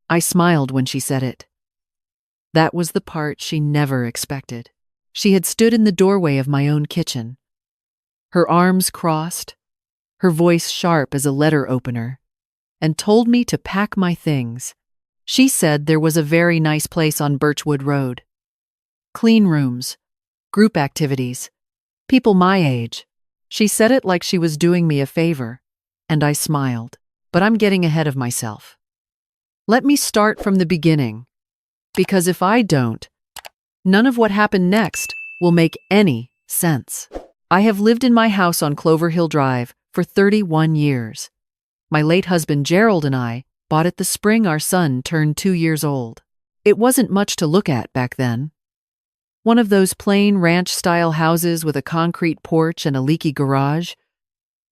I smiled when she said it. That was the part she never expected. She had stood in the doorway of my own kitchen, her arms crossed, her voice sharp as a letter opener, and told me to pack my things. She said there was a very nice place on Birchwood Road. Clean rooms, group activities, people my age. She said it like she was doing me a favor, and I smiled. But I'm getting ahead of myself. Let me start from the beginning, because if I don't, none of what happened next will make any sense. I have lived in my house on Clover Hill Drive for 31 years. My late husband Gerald and I bought it the spring our son turned 2 years old. It wasn't much to look at back then. One of those plain ranch-style houses with a concrete porch and a leaky garage.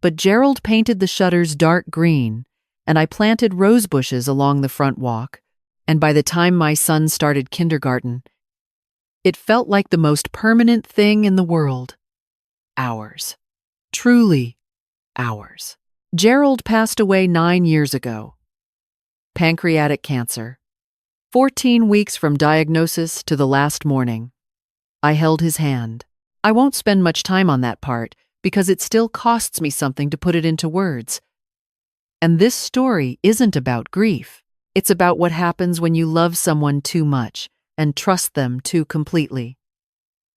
But Gerald painted the shutters dark green, and I planted rose bushes along the front walk, and by the time my son started kindergarten, it felt like the most permanent thing in the world. Ours. Truly ours. Gerald passed away 9 years ago. Pancreatic cancer. 14 weeks from diagnosis to the last morning. I held his hand. I won't spend much time on that part, because it still costs me something to put it into words. And this story isn't about grief. It's about what happens when you love someone too much and trust them too completely.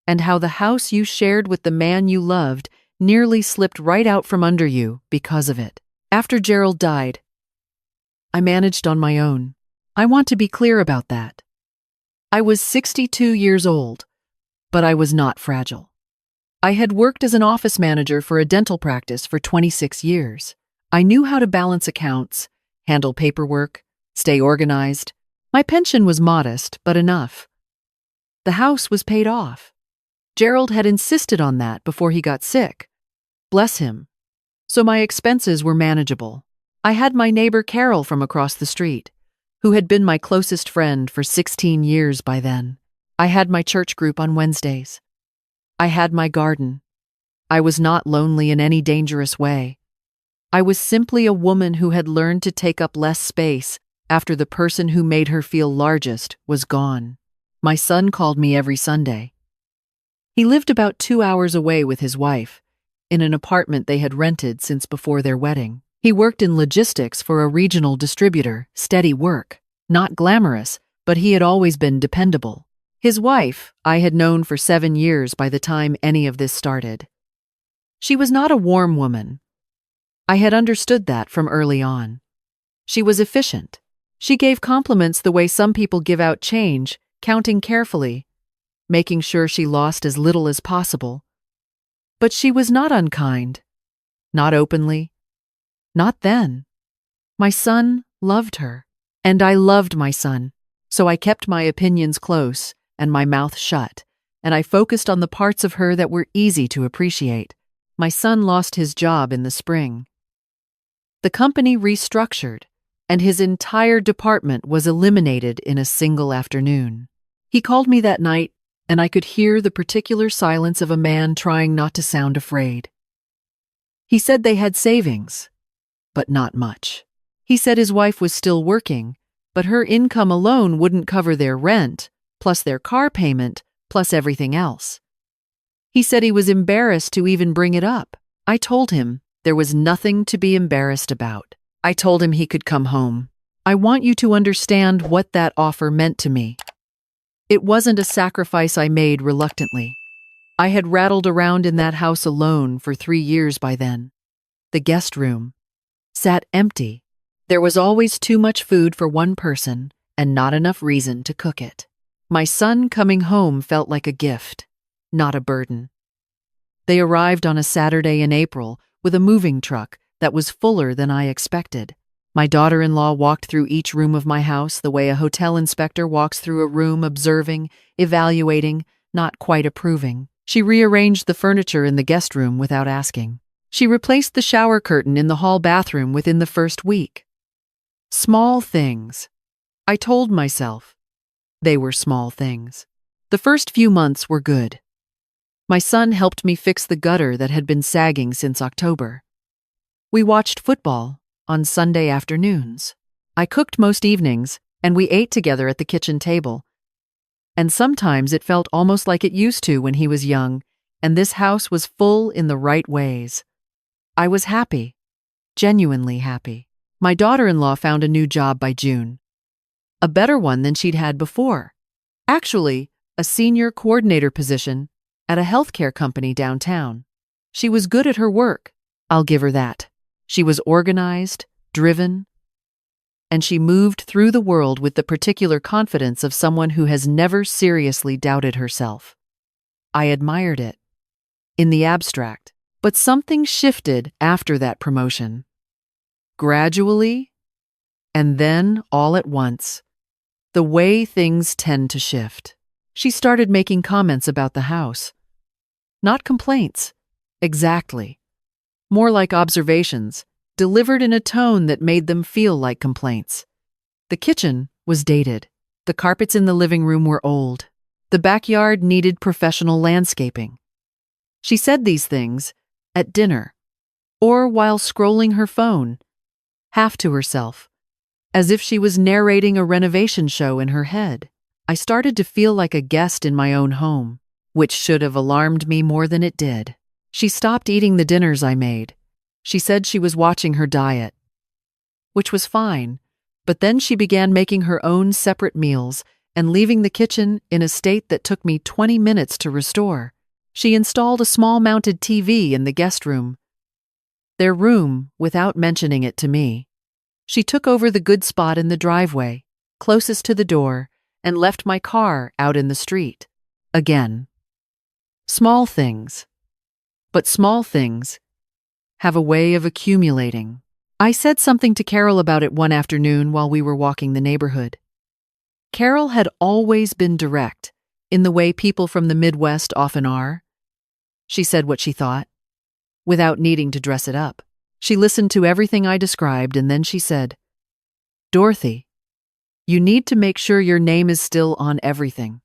And how the house you shared with the man you loved nearly slipped right out from under you because of it. After Gerald died, I managed on my own. I want to be clear about that. I was 62 years old, but I was not fragile. I had worked as an office manager for a dental practice for 26 years. I knew how to balance accounts, handle paperwork, stay organized. My pension was modest, but enough. The house was paid off. Gerald had insisted on that before he got sick. Bless him. So my expenses were manageable. I had my neighbor Carol from across the street, who had been my closest friend for 16 years by then. I had my church group on Wednesdays. I had my garden. I was not lonely in any dangerous way. I was simply a woman who had learned to take up less space after the person who made her feel largest was gone. My son called me every Sunday. He lived about 2 hours away with his wife, in an apartment they had rented since before their wedding. He worked in logistics for a regional distributor, steady work. Not glamorous, but he had always been dependable. His wife, I had known for 7 years by the time any of this started. She was not a warm woman. I had understood that from early on. She was efficient. She gave compliments the way some people give out change, counting carefully, making sure she lost as little as possible. But she was not unkind. Not openly. Not then. My son loved her, and I loved my son, so I kept my opinions close and my mouth shut, and I focused on the parts of her that were easy to appreciate. My son lost his job in the spring. The company restructured, and his entire department was eliminated in a single afternoon. He called me that night, and I could hear the particular silence of a man trying not to sound afraid. He said they had savings, but not much. He said his wife was still working, but her income alone wouldn't cover their rent, plus their car payment, plus everything else. He said he was embarrassed to even bring it up. I told him there was nothing to be embarrassed about. I told him he could come home. I want you to understand what that offer meant to me. It wasn't a sacrifice I made reluctantly. I had rattled around in that house alone for 3 years by then. The guest room sat empty. There was always too much food for one person and not enough reason to cook it. My son coming home felt like a gift, not a burden. They arrived on a Saturday in April with a moving truck that was fuller than I expected. My daughter-in-law walked through each room of my house the way a hotel inspector walks through a room, observing, evaluating, not quite approving. She rearranged the furniture in the guest room without asking. She replaced the shower curtain in the hall bathroom within the first week. Small things. I told myself they were small things. The first few months were good. My son helped me fix the gutter that had been sagging since October. We watched football on Sunday afternoons. I cooked most evenings, and we ate together at the kitchen table. And sometimes it felt almost like it used to when he was young, and this house was full in the right ways. I was happy, genuinely happy. My daughter-in-law found a new job by June. A better one than she'd had before. Actually, a senior coordinator position at a healthcare company downtown. She was good at her work, I'll give her that. She was organized, driven, and she moved through the world with the particular confidence of someone who has never seriously doubted herself. I admired it, in the abstract, but something shifted after that promotion. Gradually, and then all at once, the way things tend to shift. She started making comments about the house. Not complaints, exactly. More like observations, delivered in a tone that made them feel like complaints. The kitchen was dated. The carpets in the living room were old. The backyard needed professional landscaping. She said these things at dinner, or while scrolling her phone, half to herself, as if she was narrating a renovation show in her head. I started to feel like a guest in my own home, which should have alarmed me more than it did. She stopped eating the dinners I made. She said she was watching her diet, which was fine, but then she began making her own separate meals and leaving the kitchen in a state that took me 20 minutes to restore. She installed a small mounted TV in the guest room, their room, without mentioning it to me. She took over the good spot in the driveway, closest to the door, and left my car out in the street. Again. Small things. But small things have a way of accumulating. I said something to Carol about it one afternoon while we were walking the neighborhood. Carol had always been direct, in the way people from the Midwest often are. She said what she thought, without needing to dress it up. She listened to everything I described, and then she said, "Dorothy, you need to make sure your name is still on everything."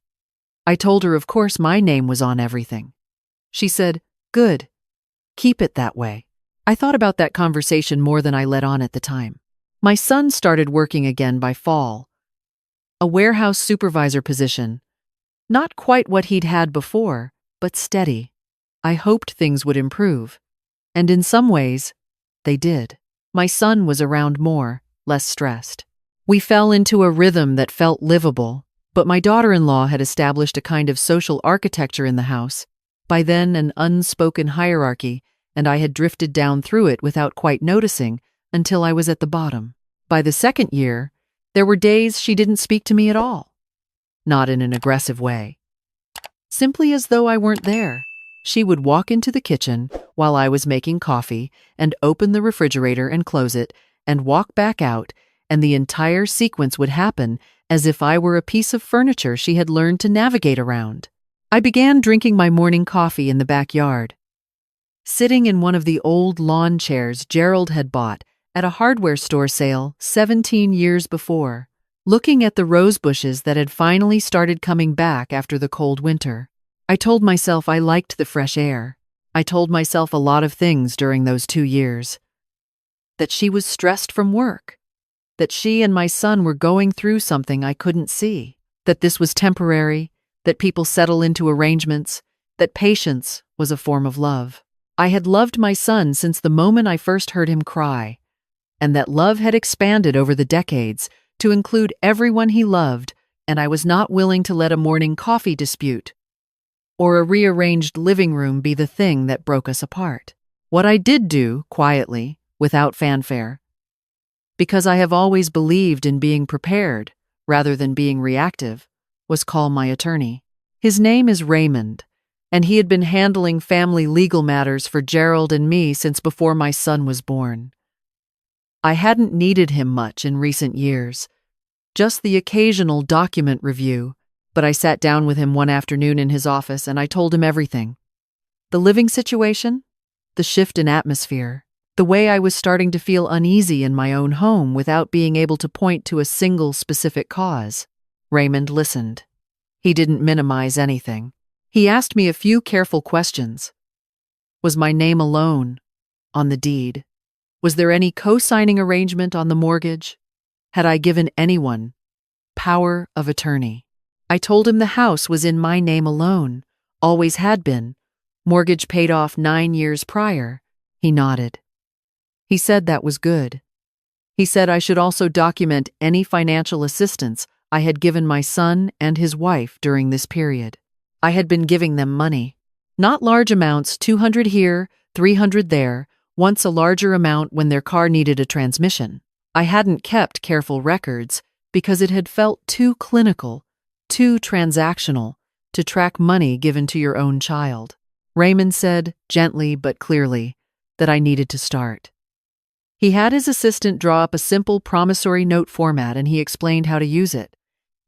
I told her of course my name was on everything. She said, "Good. Keep it that way." I thought about that conversation more than I let on at the time. My son started working again by fall. A warehouse supervisor position. Not quite what he'd had before, but steady. I hoped things would improve. And in some ways, they did. My son was around more, less stressed. We fell into a rhythm that felt livable, but my daughter-in-law had established a kind of social architecture in the house, by then an unspoken hierarchy, and I had drifted down through it without quite noticing until I was at the bottom. By the second year, there were days she didn't speak to me at all. Not in an aggressive way. Simply as though I weren't there. She would walk into the kitchen while I was making coffee and open the refrigerator and close it and walk back out, and the entire sequence would happen as if I were a piece of furniture she had learned to navigate around. I began drinking my morning coffee in the backyard, sitting in one of the old lawn chairs Gerald had bought at a hardware store sale 17 years before, looking at the rose bushes that had finally started coming back after the cold winter. I told myself I liked the fresh air. I told myself a lot of things during those 2 years. That she was stressed from work. That she and my son were going through something I couldn't see. That this was temporary. That people settle into arrangements. That patience was a form of love. I had loved my son since the moment I first heard him cry, and that love had expanded over the decades to include everyone he loved, and I was not willing to let a morning coffee dispute or a rearranged living room be the thing that broke us apart. What I did do, quietly, without fanfare, because I have always believed in being prepared rather than being reactive, was call my attorney. His name is Raymond, and he had been handling family legal matters for Gerald and me since before my son was born. I hadn't needed him much in recent years, just the occasional document review, but I sat down with him one afternoon in his office and I told him everything. The living situation, the shift in atmosphere, the way I was starting to feel uneasy in my own home without being able to point to a single specific cause. Raymond listened. He didn't minimize anything. He asked me a few careful questions. Was my name alone on the deed? Was there any co-signing arrangement on the mortgage? Had I given anyone power of attorney. I told him the house was in my name alone, always had been, mortgage paid off 9 years prior. He nodded. He said that was good. He said I should also document any financial assistance I had given my son and his wife during this period. I had been giving them money. Not large amounts, 200 here, 300 there, once a larger amount when their car needed a transmission. I hadn't kept careful records because it had felt too clinical, too transactional, to track money given to your own child. Raymond said, gently but clearly, that I needed to start. He had his assistant draw up a simple promissory note format and he explained how to use it.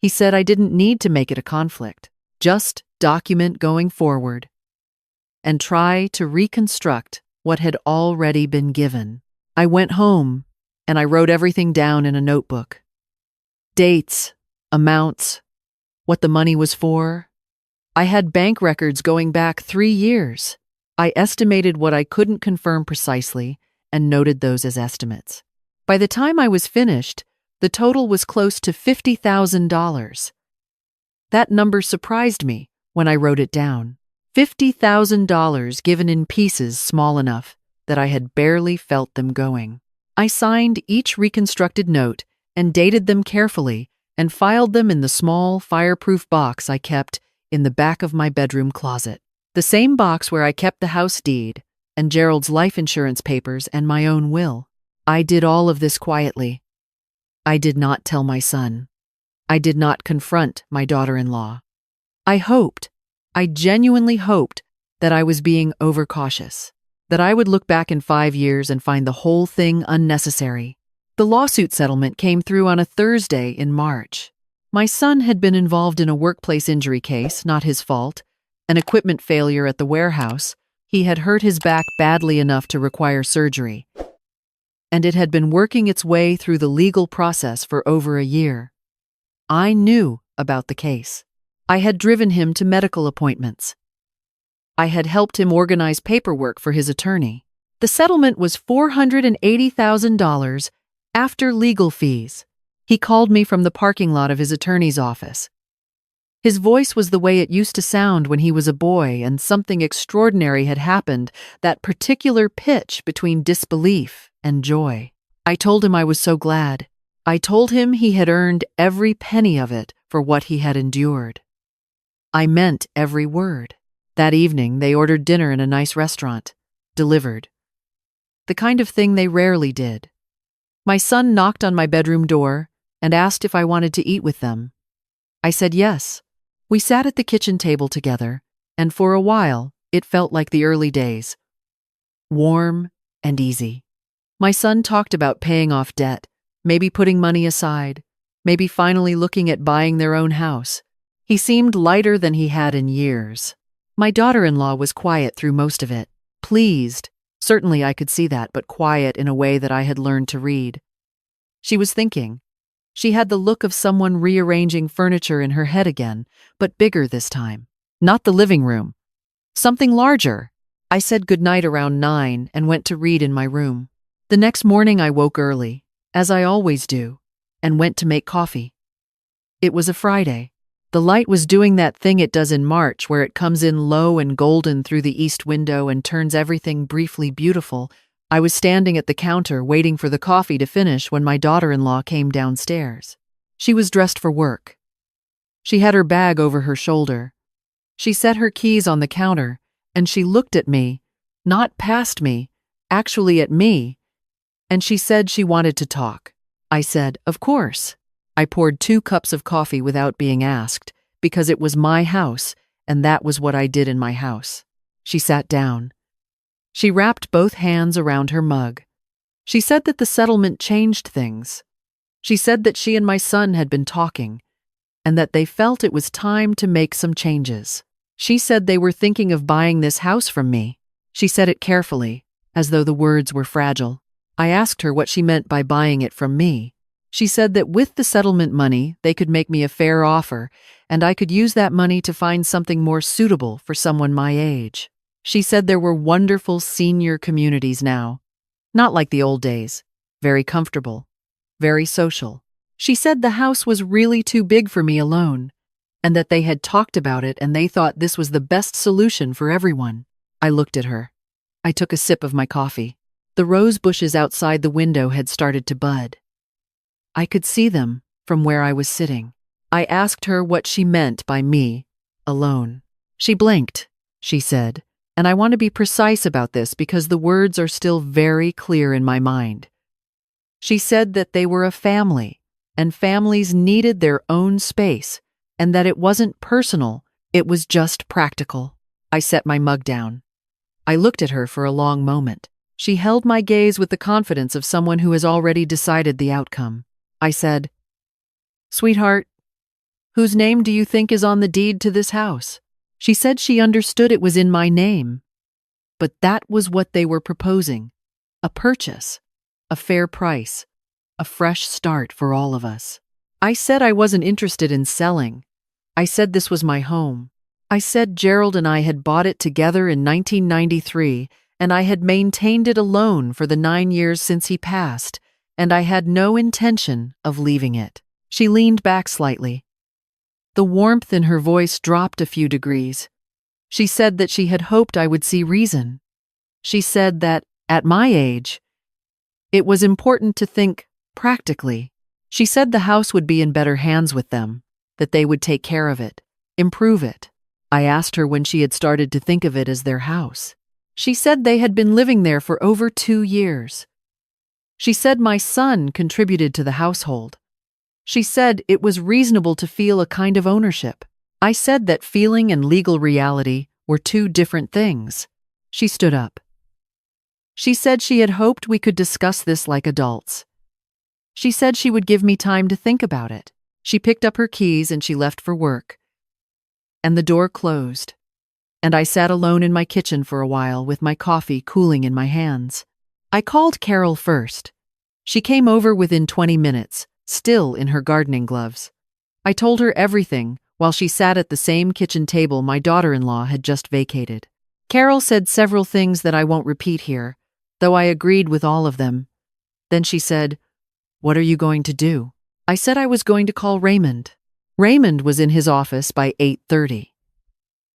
He said I didn't need to make it a conflict, just document going forward and try to reconstruct what had already been given. I went home and I wrote everything down in a notebook. Dates, amounts, what the money was for. I had bank records going back 3 years. I estimated what I couldn't confirm precisely and noted those as estimates. By the time I was finished, the total was close to $50,000. That number surprised me when I wrote it down. $50,000 given in pieces small enough that I had barely felt them going. I signed each reconstructed note and dated them carefully and filed them in the small, fireproof box I kept in the back of my bedroom closet. The same box where I kept the house deed and Gerald's life insurance papers and my own will. I did all of this quietly. I did not tell my son. I did not confront my daughter-in-law. I genuinely hoped that I was being overcautious, that I would look back in 5 years and find the whole thing unnecessary. The lawsuit settlement came through on a Thursday in March. My son had been involved in a workplace injury case, not his fault, an equipment failure at the warehouse. He had hurt his back badly enough to require surgery, and it had been working its way through the legal process for over a year. I knew about the case. I had driven him to medical appointments. I had helped him organize paperwork for his attorney. The settlement was $480,000 after legal fees. He called me from the parking lot of his attorney's office. His voice was the way it used to sound when he was a boy, and something extraordinary had happened, that particular pitch between disbelief and joy. I told him I was so glad. I told him he had earned every penny of it for what he had endured. I meant every word. That evening, they ordered dinner in a nice restaurant, delivered. The kind of thing they rarely did. My son knocked on my bedroom door and asked if I wanted to eat with them. I said yes. We sat at the kitchen table together, and for a while, it felt like the early days. Warm and easy. My son talked about paying off debt, maybe putting money aside, maybe finally looking at buying their own house. He seemed lighter than he had in years. My daughter-in-law was quiet through most of it. Pleased, certainly I could see that, but quiet in a way that I had learned to read. She was thinking. She had the look of someone rearranging furniture in her head again, but bigger this time. Not the living room. Something larger. I said goodnight around 9 and went to read in my room. The next morning I woke early, as I always do, and went to make coffee. It was a Friday. The light was doing that thing it does in March where it comes in low and golden through the east window and turns everything briefly beautiful. I was standing at the counter waiting for the coffee to finish when my daughter-in-law came downstairs. She was dressed for work. She had her bag over her shoulder. She set her keys on the counter, and she looked at me, not past me, actually at me, and she said she wanted to talk. I said, of course. I poured 2 cups of coffee without being asked, because it was my house, and that was what I did in my house. She sat down. She wrapped both hands around her mug. She said that the settlement changed things. She said that she and my son had been talking, and that they felt it was time to make some changes. She said they were thinking of buying this house from me. She said it carefully, as though the words were fragile. I asked her what she meant by buying it from me. She said that with the settlement money, they could make me a fair offer, and I could use that money to find something more suitable for someone my age. She said there were wonderful senior communities now. Not like the old days. Very comfortable. Very social. She said the house was really too big for me alone, and that they had talked about it and they thought this was the best solution for everyone. I looked at her. I took a sip of my coffee. The rose bushes outside the window had started to bud. I could see them from where I was sitting. I asked her what she meant by me, alone. She blinked, she said, and I want to be precise about this because the words are still very clear in my mind. She said that they were a family, and families needed their own space, and that it wasn't personal, it was just practical. I set my mug down. I looked at her for a long moment. She held my gaze with the confidence of someone who has already decided the outcome. I said, "Sweetheart, whose name do you think is on the deed to this house?" She said she understood it was in my name. But that was what they were proposing. A purchase, a fair price, a fresh start for all of us. I said I wasn't interested in selling. I said this was my home. I said Gerald and I had bought it together in 1993, and I had maintained it alone for the 9 years since he passed, and I had no intention of leaving it. She leaned back slightly. The warmth in her voice dropped a few degrees. She said that she had hoped I would see reason. She said that, at my age, it was important to think practically. She said the house would be in better hands with them, that they would take care of it, improve it. I asked her when she had started to think of it as their house. She said they had been living there for over 2 years. She said my son contributed to the household. She said it was reasonable to feel a kind of ownership. I said that feeling and legal reality were two different things. She stood up. She said she had hoped we could discuss this like adults. She said she would give me time to think about it. She picked up her keys and she left for work. And the door closed. And I sat alone in my kitchen for a while with my coffee cooling in my hands. I called Carol first. She came over within 20 minutes, still in her gardening gloves. I told her everything while she sat at the same kitchen table my daughter-in-law had just vacated. Carol said several things that I won't repeat here, though I agreed with all of them. Then she said, "What are you going to do?" I said I was going to call Raymond. Raymond was in his office by 8:30.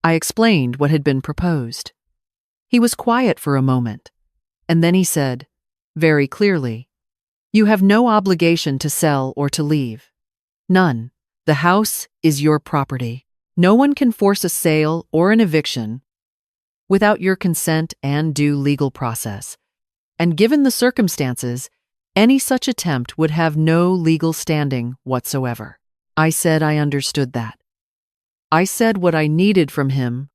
I explained what had been proposed. He was quiet for a moment, and then he said, very clearly, "You have no obligation to sell or to leave. None. The house is your property. No one can force a sale or an eviction without your consent and due legal process. And given the circumstances, any such attempt would have no legal standing whatsoever." I said I understood that. I said what I needed from him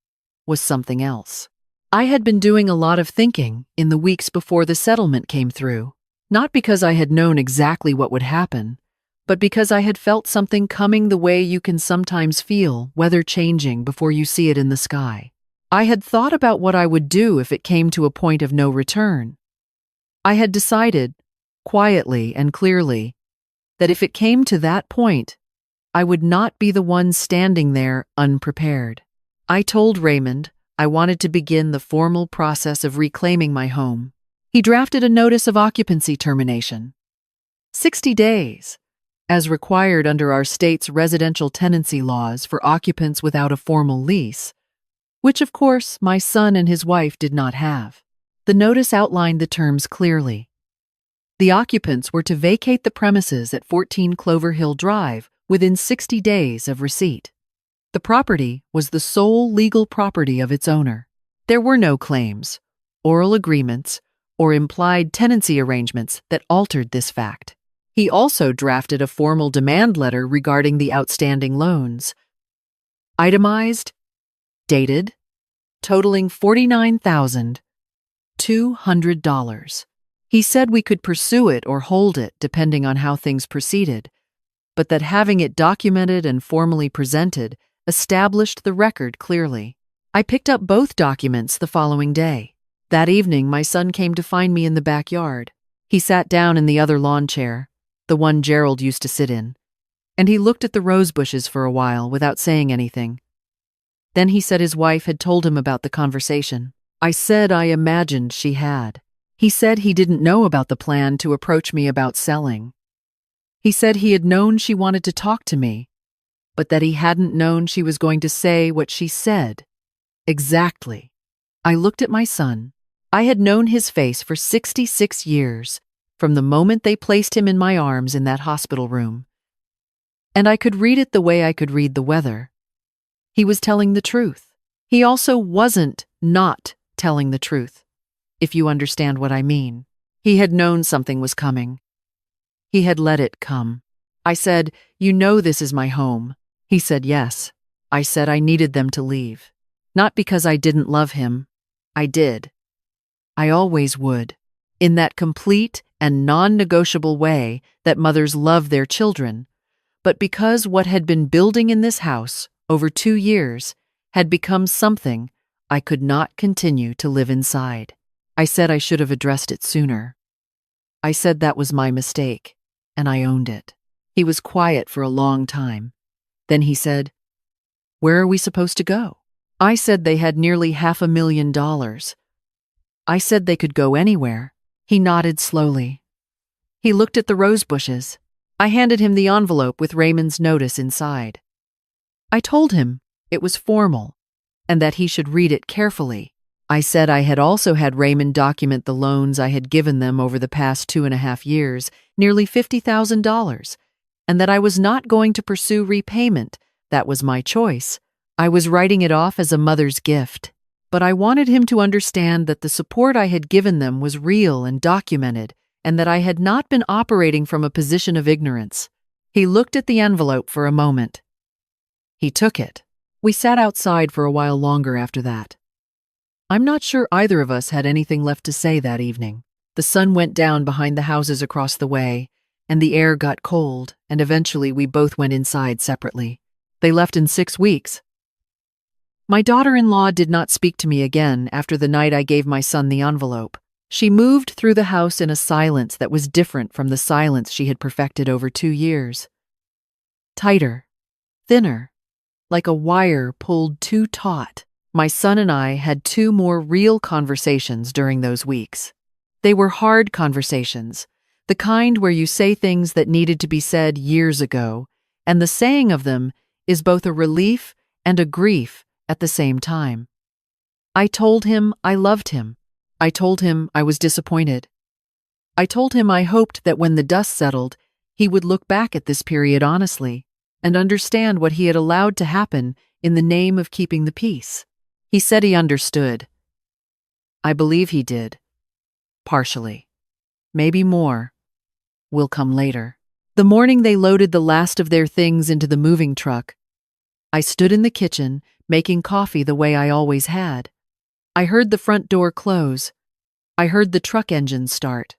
was something else. I had been doing a lot of thinking in the weeks before the settlement came through, not because I had known exactly what would happen, but because I had felt something coming the way you can sometimes feel weather changing before you see it in the sky. I had thought about what I would do if it came to a point of no return. I had decided, quietly and clearly, that if it came to that point, I would not be the one standing there unprepared. I told Raymond I wanted to begin the formal process of reclaiming my home. He drafted a notice of occupancy termination. 60 days, as required under our state's residential tenancy laws for occupants without a formal lease, which of course my son and his wife did not have. The notice outlined the terms clearly. The occupants were to vacate the premises at 14 Clover Hill Drive within 60 days of receipt. The property was the sole legal property of its owner. There were no claims, oral agreements, or implied tenancy arrangements that altered this fact. He also drafted a formal demand letter regarding the outstanding loans. Itemized, dated, totaling $49,200. He said we could pursue it or hold it depending on how things proceeded, but that having it documented and formally presented established the record clearly. I picked up both documents the following day. That evening, my son came to find me in the backyard. He sat down in the other lawn chair, the one Gerald used to sit in, and he looked at the rose bushes for a while without saying anything. Then he said his wife had told him about the conversation. I said I imagined she had. He said he didn't know about the plan to approach me about selling. He said he had known she wanted to talk to me, but that he hadn't known she was going to say what she said. Exactly. I looked at my son. I had known his face for 66 years, from the moment they placed him in my arms in that hospital room. And I could read it the way I could read the weather. He was telling the truth. He also wasn't not telling the truth, if you understand what I mean. He had known something was coming. He had let it come. I said, "You know this is my home." He said yes. I said I needed them to leave. Not because I didn't love him. I did. I always would. In that complete and non-negotiable way that mothers love their children, but because what had been building in this house over 2 years had become something I could not continue to live inside. I said I should have addressed it sooner. I said that was my mistake, and I owned it. He was quiet for a long time. Then he said, "Where are we supposed to go?" I said they had nearly $500,000. I said they could go anywhere. He nodded slowly. He looked at the rose bushes. I handed him the envelope with Raymond's notice inside. I told him it was formal and that he should read it carefully. I said I had also had Raymond document the loans I had given them over the past 2.5 years, nearly $50,000, and that I was not going to pursue repayment. That was my choice. I was writing it off as a mother's gift. But I wanted him to understand that the support I had given them was real and documented, and that I had not been operating from a position of ignorance. He looked at the envelope for a moment. He took it. We sat outside for a while longer after that. I'm not sure either of us had anything left to say that evening. The sun went down behind the houses across the way, and the air got cold, and eventually we both went inside separately. They left in 6 weeks. My daughter-in-law did not speak to me again after the night I gave my son the envelope. She moved through the house in a silence that was different from the silence she had perfected over 2 years. Tighter, thinner, like a wire pulled too taut. My son and I had 2 more real conversations during those weeks. They were hard conversations, the kind where you say things that needed to be said years ago, and the saying of them is both a relief and a grief at the same time. I told him I loved him. I told him I was disappointed. I told him I hoped that when the dust settled, he would look back at this period honestly and understand what he had allowed to happen in the name of keeping the peace. He said he understood. I believe he did. Partially. Maybe more will come later. The morning they loaded the last of their things into the moving truck, I stood in the kitchen, making coffee the way I always had. I heard the front door close. I heard the truck engine start.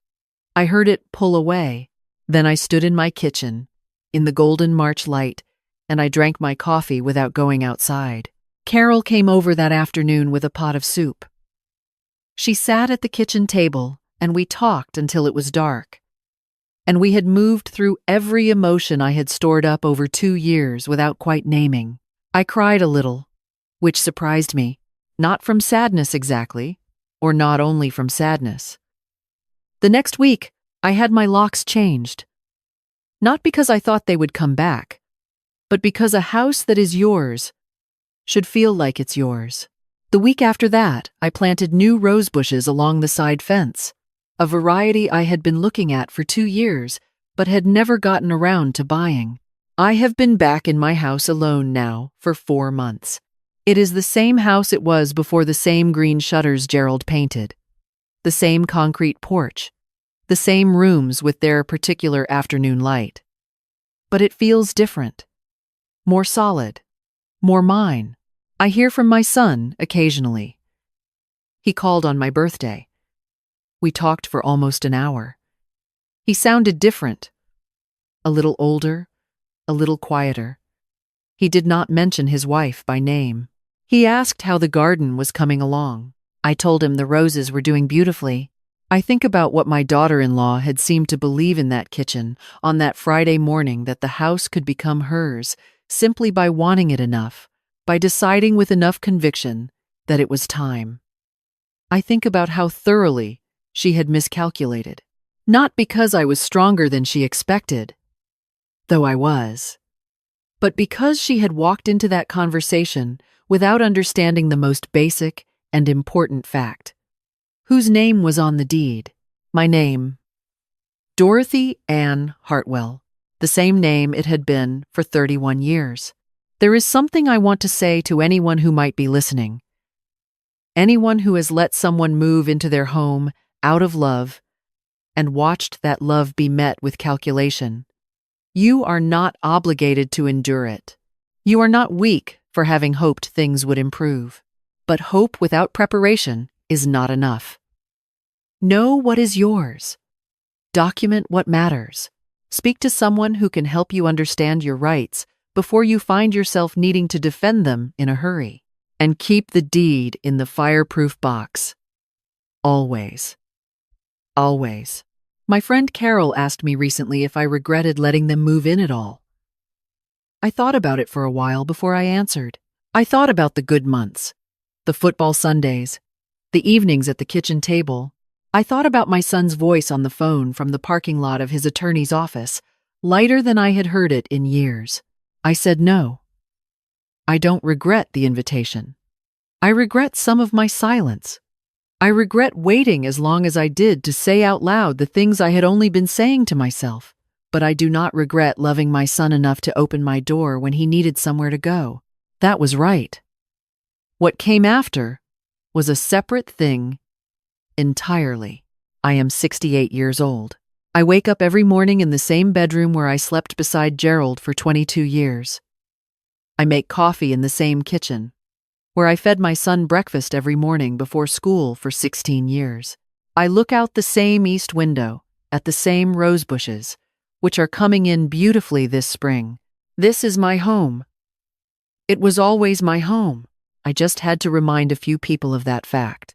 I heard it pull away. Then I stood in my kitchen, in the golden March light, and I drank my coffee without going outside. Carol came over that afternoon with a pot of soup. She sat at the kitchen table, and we talked until it was dark. And we had moved through every emotion I had stored up over 2 years without quite naming. I cried a little, which surprised me, not from sadness exactly, or not only from sadness. The next week, I had my locks changed. Not because I thought they would come back, but because a house that is yours should feel like it's yours. The week after that, I planted new rose bushes along the side fence, a variety I had been looking at for 2 years, but had never gotten around to buying. I have been back in my house alone now for 4 months. It is the same house it was before the same green shutters Gerald painted, the same concrete porch, the same rooms with their particular afternoon light. But it feels different, more solid, more mine. I hear from my son occasionally. He called on my birthday. We talked for almost an hour. He sounded different, a little older, a little quieter. He did not mention his wife by name. He asked how the garden was coming along. I told him the roses were doing beautifully. I think about what my daughter-in-law had seemed to believe in that kitchen on that Friday morning, that the house could become hers simply by wanting it enough, by deciding with enough conviction that it was time. I think about how thoroughly she had miscalculated. Not because I was stronger than she expected, though I was. But because she had walked into that conversation without understanding the most basic and important fact. Whose name was on the deed? My name. Dorothy Ann Hartwell, the same name it had been for 31 years. There is something I want to say to anyone who might be listening. Anyone who has let someone move into their home out of love and watched that love be met with calculation. You are not obligated to endure it. You are not weak for having hoped things would improve. But hope without preparation is not enough. Know what is yours. Document what matters. Speak to someone who can help you understand your rights before you find yourself needing to defend them in a hurry. And keep the deed in the fireproof box. Always. Always. My friend Carol asked me recently if I regretted letting them move in at all. I thought about it for a while before I answered. I thought about the good months, the football Sundays, the evenings at the kitchen table. I thought about my son's voice on the phone from the parking lot of his attorney's office, lighter than I had heard it in years. I said no. I don't regret the invitation. I regret some of my silence. I regret waiting as long as I did to say out loud the things I had only been saying to myself. But I do not regret loving my son enough to open my door when he needed somewhere to go. That was right. What came after was a separate thing entirely. I am 68 years old. I wake up every morning in the same bedroom where I slept beside Gerald for 22 years. I make coffee in the same kitchen, where I fed my son breakfast every morning before school for 16 years. I look out the same east window at the same rose bushes, which are coming in beautifully this spring. This is my home. It was always my home. I just had to remind a few people of that fact.